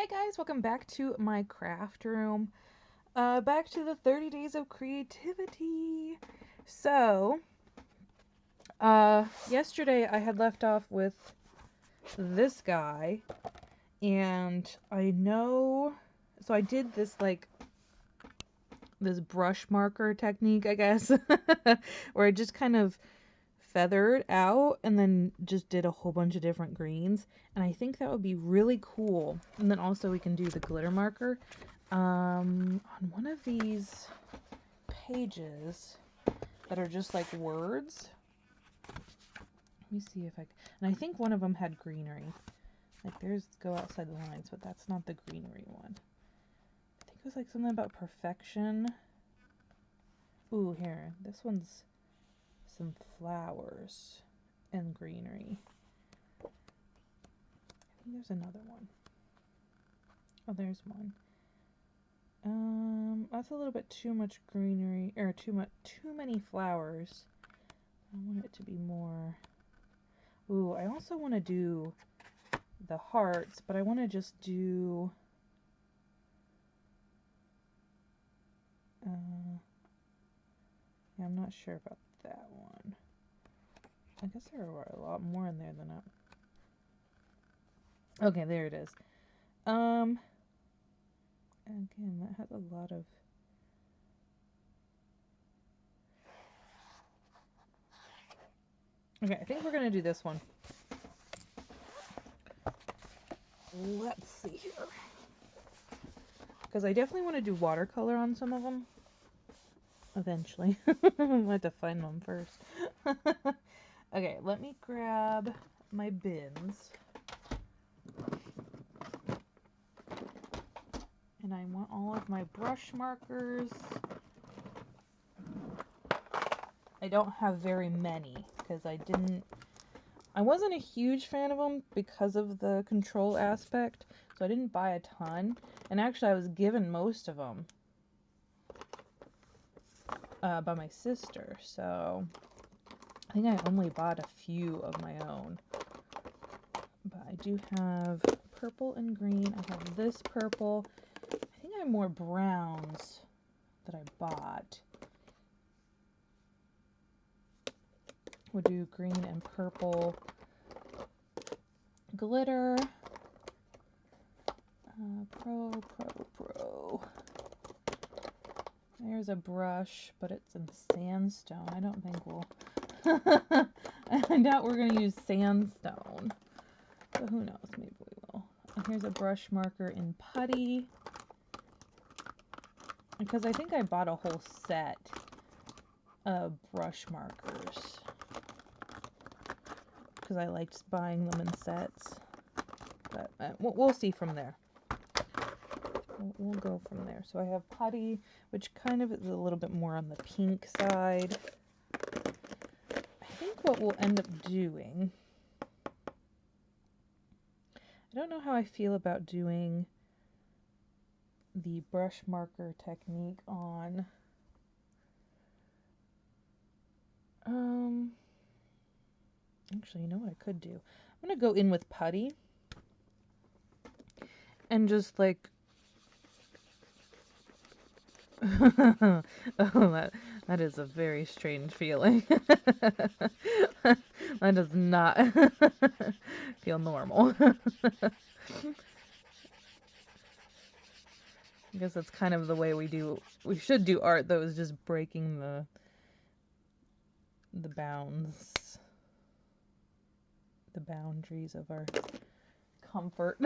Hey guys, welcome back to my craft room. Back to the 30 days of creativity. So, yesterday I had left off with this guy, and so I did this this brush marker technique, I guess, where I just kind of feathered out and then just did a whole bunch of different greens, and I think that would be really cool. And then also we can do the glitter marker on one of these pages that are just like words. Let me see if and I think one of them had greenery, like there's go outside the lines, but that's not the greenery one. I think it was like something about perfection. Ooh, here, this one's some flowers and greenery. I think there's another one. Oh, there's one. That's a little bit too much greenery, or too many flowers. I want it to be more. Ooh, I also want to do the hearts, but I want to just do yeah, I'm not sure about that one. I guess there are a lot more in there than okay, there it is. Again, that has a lot of. Okay, I think we're gonna do this one. Let's see here. Because I definitely want to do watercolor on some of them. Eventually. I'll have to find them first. Okay, let me grab my bins. And I want all of my brush markers. I don't have very many because I wasn't a huge fan of them because of the control aspect, so I didn't buy a ton. And actually I was given most of them by my sister, so I think I only bought a few of my own. But I do have purple and green. I have this purple. I think I have more browns that I bought. We'll do green and purple glitter. Pro. There's a brush, but it's in sandstone. I don't think we'll... I doubt we're going to use sandstone. But who knows? Maybe we will. And here's a brush marker in putty. Because I think I bought a whole set of brush markers. Because I liked buying them in sets. But we'll see from there. We'll go from there. So I have putty, which kind of is a little bit more on the pink side. I think what we'll end up doing... I don't know how I feel about doing the brush marker technique on... Actually, you know what I could do? I'm going to go in with putty. And just like... Oh, that is a very strange feeling. That does not feel normal. I guess that's kind of the way we should do art, though, is just breaking the bounds, the boundaries of our comfort.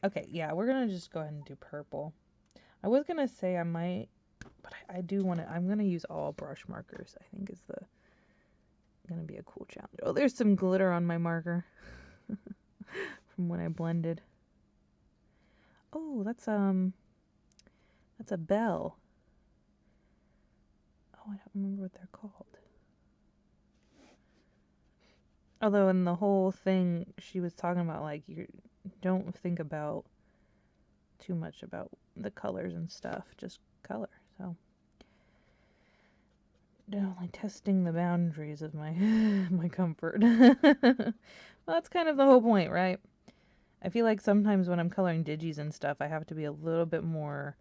Okay, yeah, we're gonna just go ahead and do purple. I was gonna say I might, but I do want to. I'm gonna use all brush markers. I think is gonna be a cool challenge. Oh, there's some glitter on my marker from when I blended. Oh, that's a bell. Oh, I don't remember what they're called. Although in the whole thing, she was talking about like you don't think about too much about the colors and stuff, just color. So definitely testing the boundaries of my my comfort. Well, that's kind of the whole point, right? I feel like sometimes when I'm coloring digis and stuff, I have to be a little bit more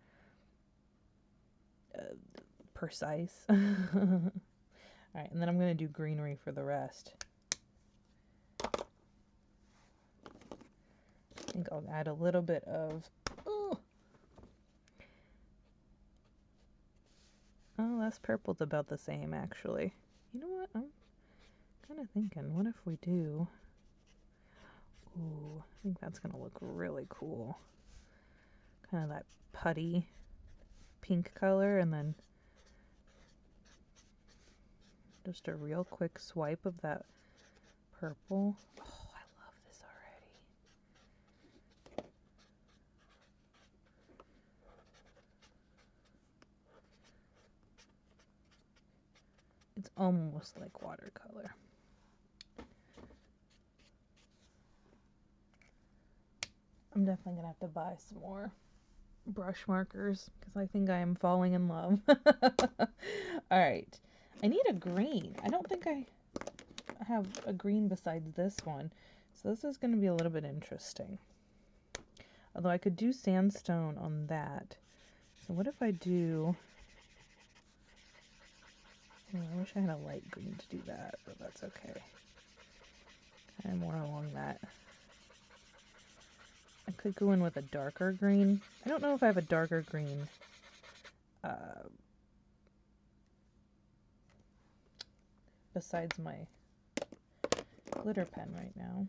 precise. Alright, and then I'm going to do greenery for the rest. I think I'll add a little bit of... Oh, that's purple's about the same, actually. You know what? I'm kind of thinking, what if we do... Ooh, I think that's going to look really cool. Kind of that putty pink color, and then just a real quick swipe of that purple. Oh, I love this already. It's almost like watercolor. I'm definitely going to have to buy some more brush markers because I think I am falling in love. Alright, I need a green. I don't think I have a green besides this one, so this is going to be a little bit interesting. Although I could do sandstone on that. So what if I do... Oh, I wish I had a light green to do that, but that's okay. Kind of more along that. I could go in with a darker green. I don't know if I have a darker green besides my glitter pen right now.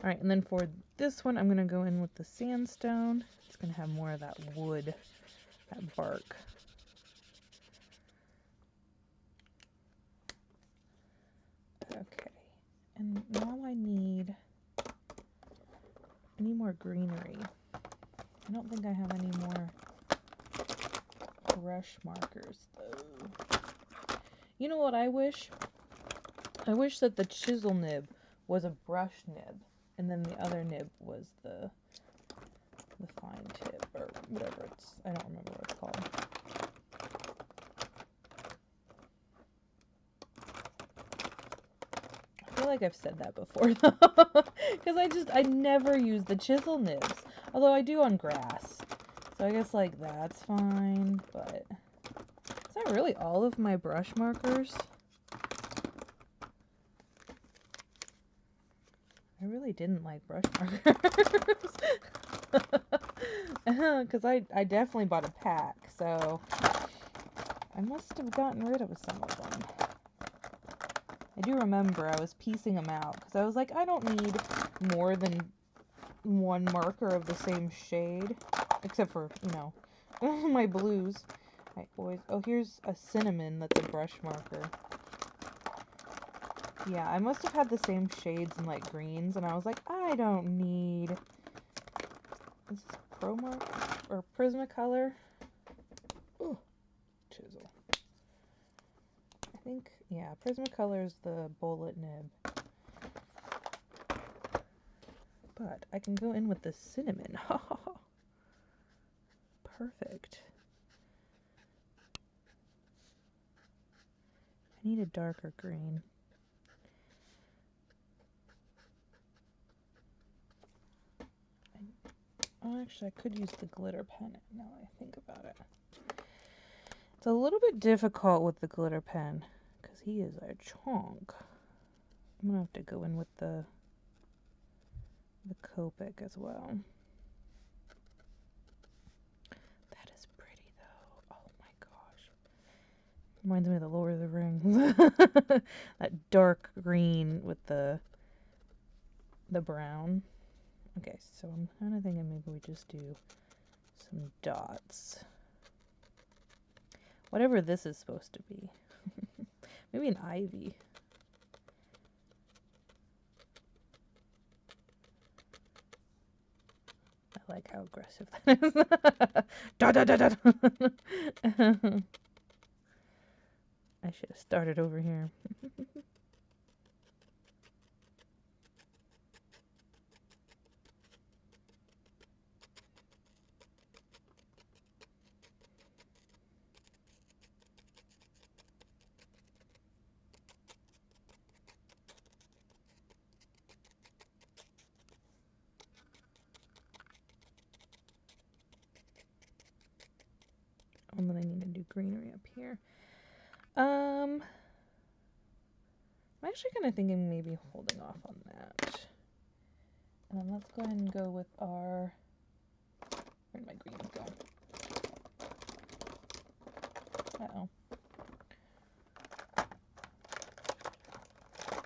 Alright, and then for this one, I'm going to go in with the sandstone. It's going to have more of that wood, that bark. Okay, and now I need more greenery. I don't think I have any more brush markers, though. You know what I wish? I wish that the chisel nib was a brush nib, and then the other nib was the fine tip, or whatever it's, I don't remember what it's called. I feel like I've said that before, though, because I never use the chisel nibs, although I do on grass, so I guess, like, that's fine, but is that really all of my brush markers? I really didn't like brush markers, because I definitely bought a pack, so I must have gotten rid of some of them. I do remember I was piecing them out because I was like, I don't need more than one marker of the same shade, except for, you know, my blues. Alright, boys. Oh, here's a cinnamon that's a brush marker. Yeah, I must have had the same shades and like greens, and I was like, I don't need... Is this Promark or Prismacolor? Ooh, chisel. I think, yeah, Prismacolor is the bullet nib. But I can go in with the cinnamon. Perfect. I need a darker green. Oh, actually, I could use the glitter pen now I think about it. It's a little bit difficult with the glitter pen because he is a chonk. I'm gonna have to go in with the Copic as well. That is pretty though. Oh my gosh. Reminds me of the Lord of the Rings. That dark green with the brown. Okay, so I'm kind of thinking maybe we just do some dots. Whatever this is supposed to be. Maybe an ivy. I like how aggressive that is. Da da da da. I should have started over here. And then I need to do greenery up here. I'm actually kind of thinking maybe holding off on that. And then let's go ahead and go with our, where'd my greens go? Uh-oh.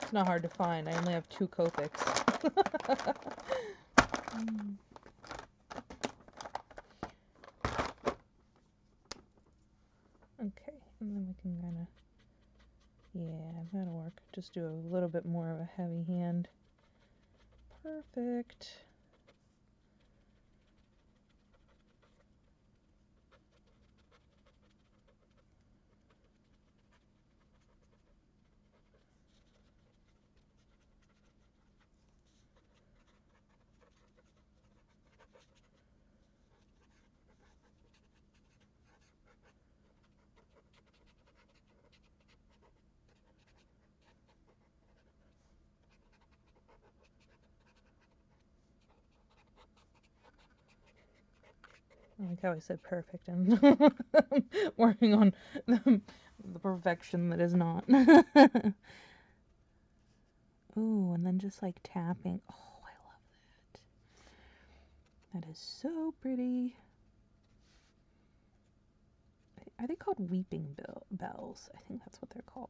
It's not hard to find. I only have 2 Copics. Okay, and then we can kind of, yeah, that'll work. Just do a little bit more of a heavy hand. Perfect. I like how I said perfect and working on the perfection that is not. Ooh, and then just like tapping. Oh, I love that. That is so pretty. Are they called weeping bells? I think that's what they're called.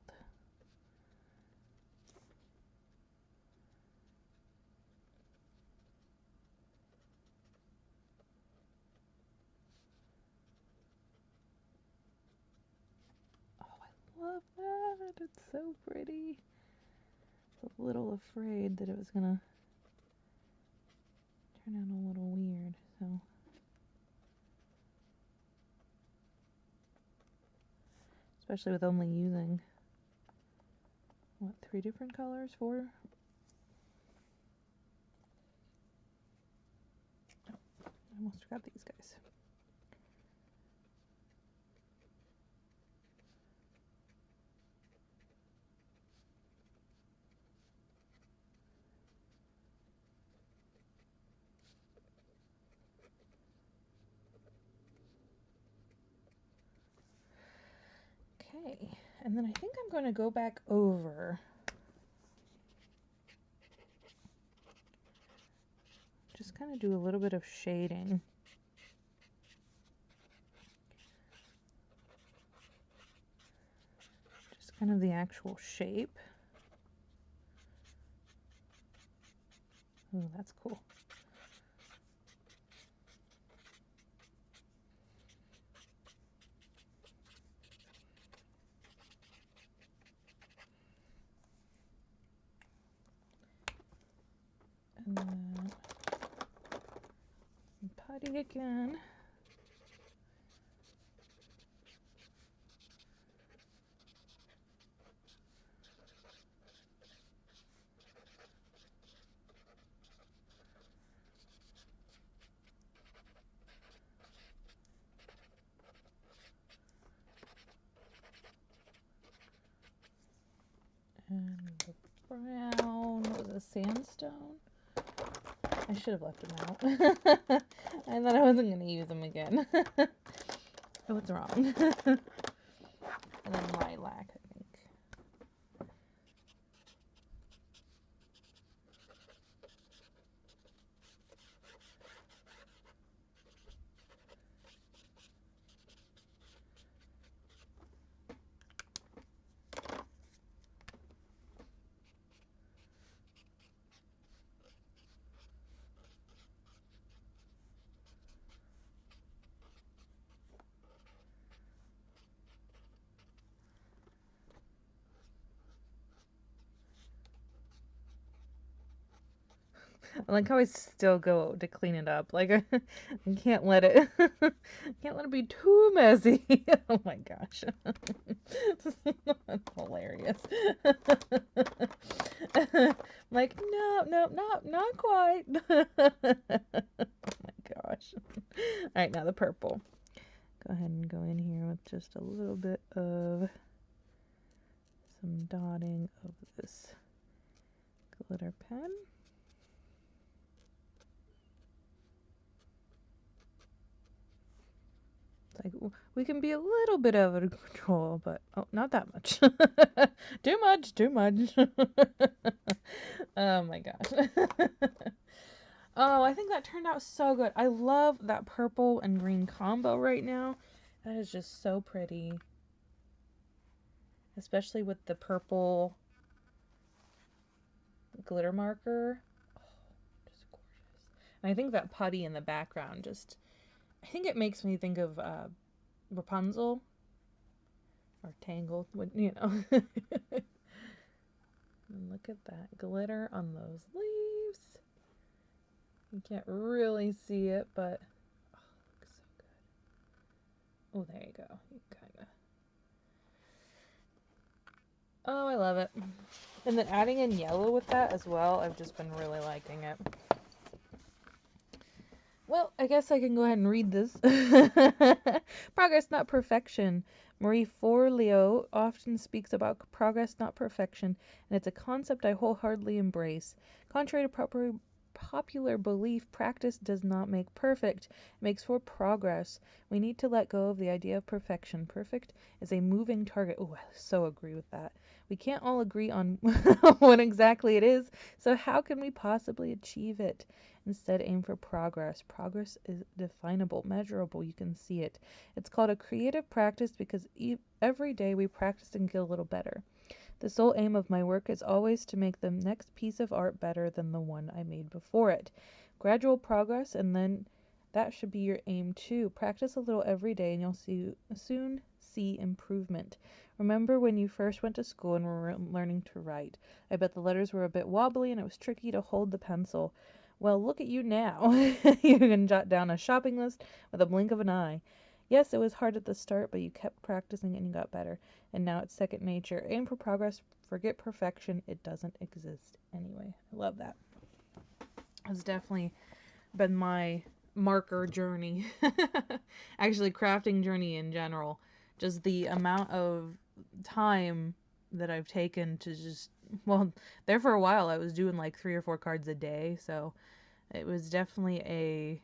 Love that. It's so pretty. I was a little afraid that it was gonna turn out a little weird, so. Especially with only using, what, 3 different colors? 4? Oh, I almost forgot these guys. Okay, and then I think I'm going to go back over. Just kind of do a little bit of shading. Just kind of the actual shape. Oh, that's cool. And then putty again. And the brown, what was it, sandstone? I should have left them out. I thought I wasn't going to use them again. Oh, what's wrong? And then lilac, I think. I like how I still go to clean it up. Like I can't let it can't let it be too messy. Oh my gosh. That's hilarious. Like, no, not quite. Oh my gosh. Alright, now the purple. Go ahead and go in here with just a little bit of some dotting of this glitter pen. like we can be a little bit out of control, but oh, not that much. Too much, too much. Oh my gosh. Oh, I think that turned out so good. I love that purple and green combo right now. That is just so pretty. Especially with the purple glitter marker. Oh, just gorgeous. And I think that putty in the background just, I think it makes me think of Rapunzel or Tangled, you know. And look at that glitter on those leaves. You can't really see it, but oh, it looks so good. Oh, there you go. You kind of. Oh, I love it. And then adding in yellow with that as well, I've just been really liking it. Well, I guess I can go ahead and read this. Progress, not perfection. Marie Forleo often speaks about progress, not perfection, and it's a concept I wholeheartedly embrace. Contrary to popular belief, practice does not make perfect. It makes for progress. We need to let go of the idea of perfection. Perfect is a moving target. Oh, I so agree with that. We can't all agree on what exactly it is, so how can we possibly achieve it? Instead, aim for progress. Progress is definable, measurable. You can see it. It's called a creative practice because every day we practice and get a little better. The sole aim of my work is always to make the next piece of art better than the one I made before it. Gradual progress, and then that should be your aim too. Practice a little every day and you'll soon see improvement. Remember when you first went to school and were learning to write? I bet the letters were a bit wobbly and it was tricky to hold the pencil. Well, look at you now. You can jot down a shopping list with a blink of an eye. Yes, it was hard at the start, but you kept practicing and you got better. And now it's second nature. Aim for progress, forget perfection. It doesn't exist anyway. I love that. It's definitely been my marker journey. Actually, crafting journey in general. Just the amount of time that I've taken to just, well, there for a while I was doing like 3 or 4 cards a day, so it was definitely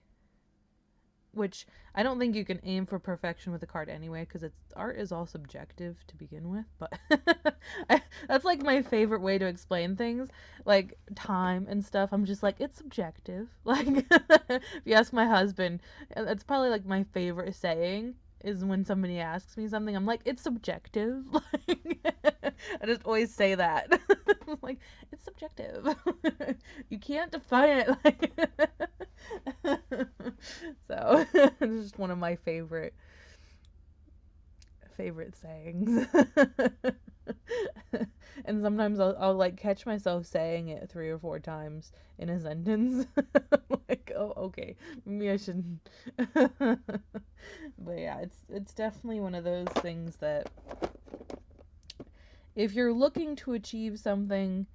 which I don't think you can aim for perfection with a card anyway, because art is all subjective to begin with, but that's like my favorite way to explain things, like time and stuff. I'm just like, it's subjective. Like, if you ask my husband, that's probably like my favorite saying, is when somebody asks me something, I'm like, it's subjective. Like, I just always say that. Like, it's subjective. You can't define it. Like, so it's just one of my favorite sayings. And sometimes I'll like catch myself saying it 3 or 4 times in a sentence. Like, oh, okay, maybe I shouldn't. But yeah, it's definitely one of those things that if you're looking to achieve something,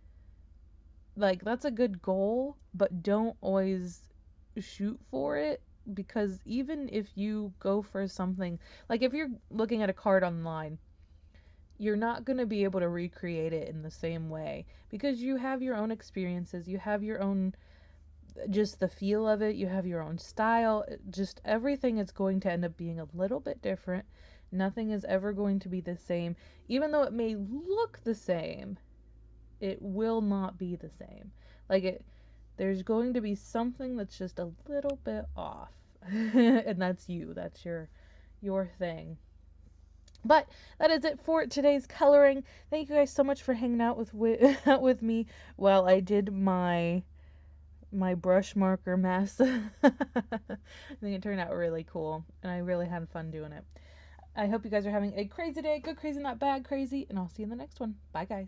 like, that's a good goal, but don't always shoot for it, because even if you go for something, like if you're looking at a card online, you're not going to be able to recreate it in the same way, because you have your own experiences, you have your own, just the feel of it, you have your own style, just everything is going to end up being a little bit different. Nothing is ever going to be the same. Even though it may look the same, it will not be the same. Like, there's going to be something that's just a little bit off. And that's you. That's your thing. But that is it for today's coloring. Thank you guys so much for hanging out with me while I did my brush marker mess. I think it turned out really cool, and I really had fun doing it. I hope you guys are having a crazy day. Good crazy, not bad crazy, and I'll see you in the next one. Bye, guys.